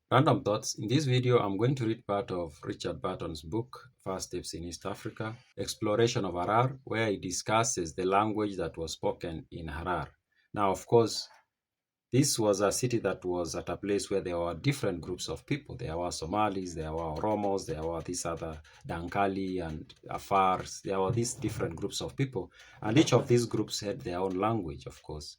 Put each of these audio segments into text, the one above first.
Random thoughts. In this video, I'm going to read part of Richard Barton's book, First Steps in East Africa, Exploration of Harar, where he discusses the language that was spoken in Harar. Now, of course, this was a city that was at a place where there were different groups of people. There were Somalis, there were Oromos, there were these other Dankali and Afars. There were these different groups of people. And each of these groups had their own language, of course.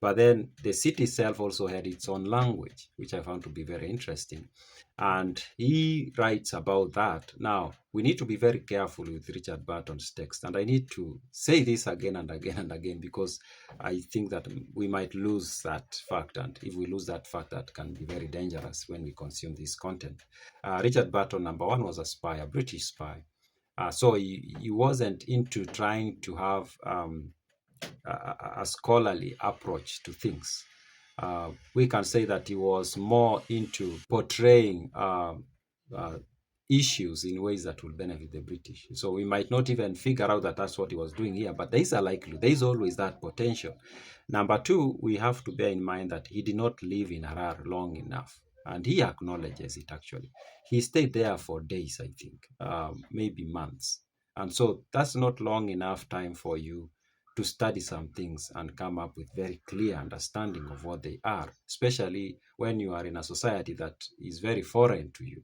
But then the city itself also had its own language, which I found to be very interesting. And he writes about that. Now, we need to be very careful with Richard Barton's text. And I need to say this again and again and again because I think that we might lose that fact. And if we lose that fact, that can be very dangerous when we consume this content. Richard Barton, number one, was a spy, a British spy. So he wasn't into trying to have a scholarly approach to things. We can say that he was more into portraying issues in ways that will benefit the British. So we might not even figure out that that's what he was doing here, but there is a likelihood. There is always that potential. Number two, we have to bear in mind that he did not live in Harar long enough. And he acknowledges it actually. He stayed there for days, I think, maybe months. And so that's not long enough time for you to study some things and come up with very clear understanding of what they are, especially when you are in a society that is very foreign to you.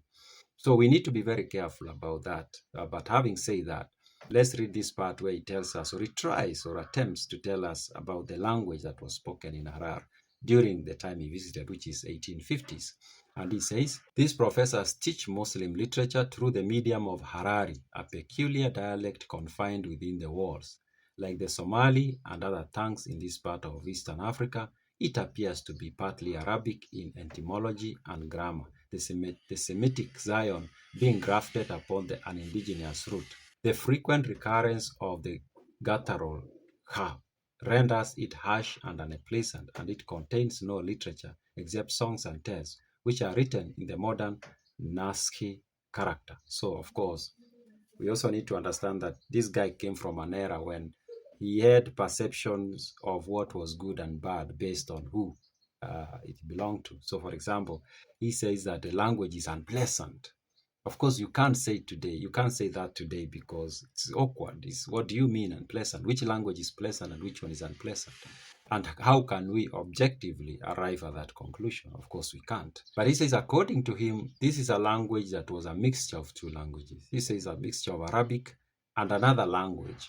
So we need to be very careful about that. But having said that, let's read this part where he tells us, or he tries or attempts to tell us about the language that was spoken in Harar during the time he visited, which is 1850s. And he says, these professors teach Muslim literature through the medium of Harari, a peculiar dialect confined within the walls. Like the Somali and other tongues in this part of Eastern Africa, it appears to be partly Arabic in etymology and grammar, the Semitic Zion being grafted upon an indigenous root. The frequent recurrence of the guttural ha renders it harsh and unpleasant, and it contains no literature except songs and tales, which are written in the modern Naskhi character. So, of course, we also need to understand that this guy came from an era when he had perceptions of what was good and bad based on who it belonged to. So, for example, he says that the language is unpleasant. Of course, you can't say today. You can't say that today because it's awkward. It's, what do you mean unpleasant? Which language is pleasant and which one is unpleasant? And how can we objectively arrive at that conclusion? Of course, we can't. But he says, according to him, this is a language that was a mixture of two languages. He says a mixture of Arabic and another language,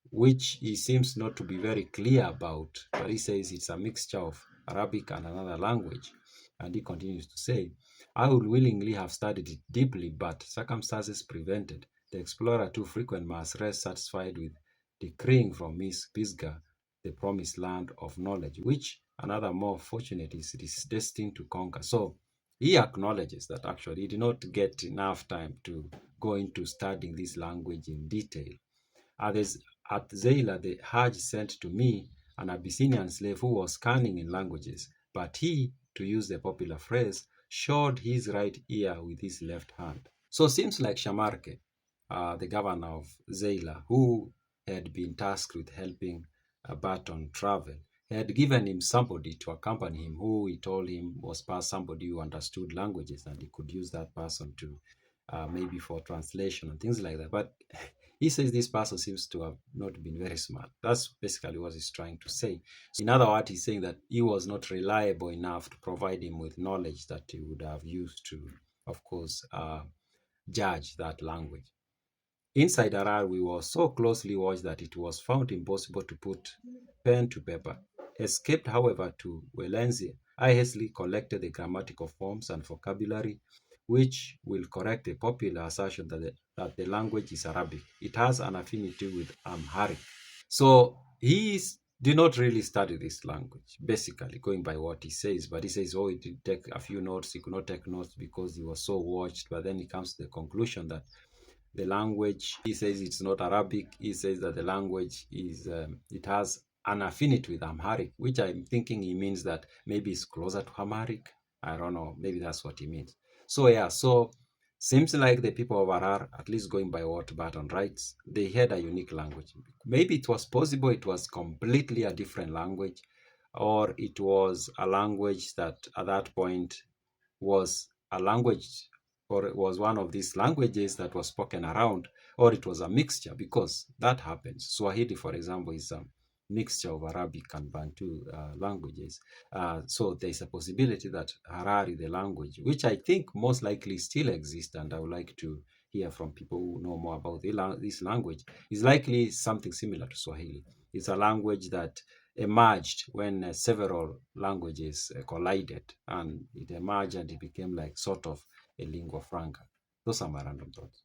which he seems not to be very clear about. But he says it's a mixture of Arabic and another language. And he continues to say, I would willingly have studied it deeply, but circumstances prevented. The explorer too frequent must rest satisfied with decreeing from Miss Pisgah the promised land of knowledge, which another more fortunate is destined to conquer. So he acknowledges that actually he did not get enough time to go into studying this language in detail. At Zayla, the Hajj sent to me an Abyssinian slave who was cunning in languages, but he, to use the popular phrase, showed his right ear with his left hand. So it seems like Shamarke, the governor of Zayla, who had been tasked with helping Barton travel, had given him somebody to accompany him, who he told him was somebody who understood languages, and he could use that person to maybe for translation and things like that. But he says this person seems to have not been very smart. That's basically what he's trying to say. In other words, he's saying that he was not reliable enough to provide him with knowledge that he would have used to, of course, judge that language. Inside Harar, we were so closely watched that it was found impossible to put pen to paper. Escaped, however, to Walenzi, I hastily collected the grammatical forms and vocabulary, which will correct the popular assertion that the language is Arabic. It has an affinity with Amharic. So he did not really study this language, basically, going by what he says. But he says, oh, he did take a few notes. He could not take notes because he was so watched. But then he comes to the conclusion that the language, he says it's not Arabic. He says that the language is, it has an affinity with Amharic, which I'm thinking he means that maybe it's closer to Amharic. I don't know. Maybe that's what he means. So yeah, so seems like the people of Harar, at least going by what Barton writes, they had a unique language. Maybe it was possible it was completely a different language, or it was a language that at that point was a language, or it was one of these languages that was spoken around, or it was a mixture, because that happens. Swahili, for example, is a mixture of Arabic and Bantu languages. So there's a possibility that Harari, the language, which I think most likely still exists, and I would like to hear from people who know more about this language, is likely something similar to Swahili. It's a language that emerged when several languages collided, and it emerged and it became like sort of a lingua franca. Those are my random thoughts.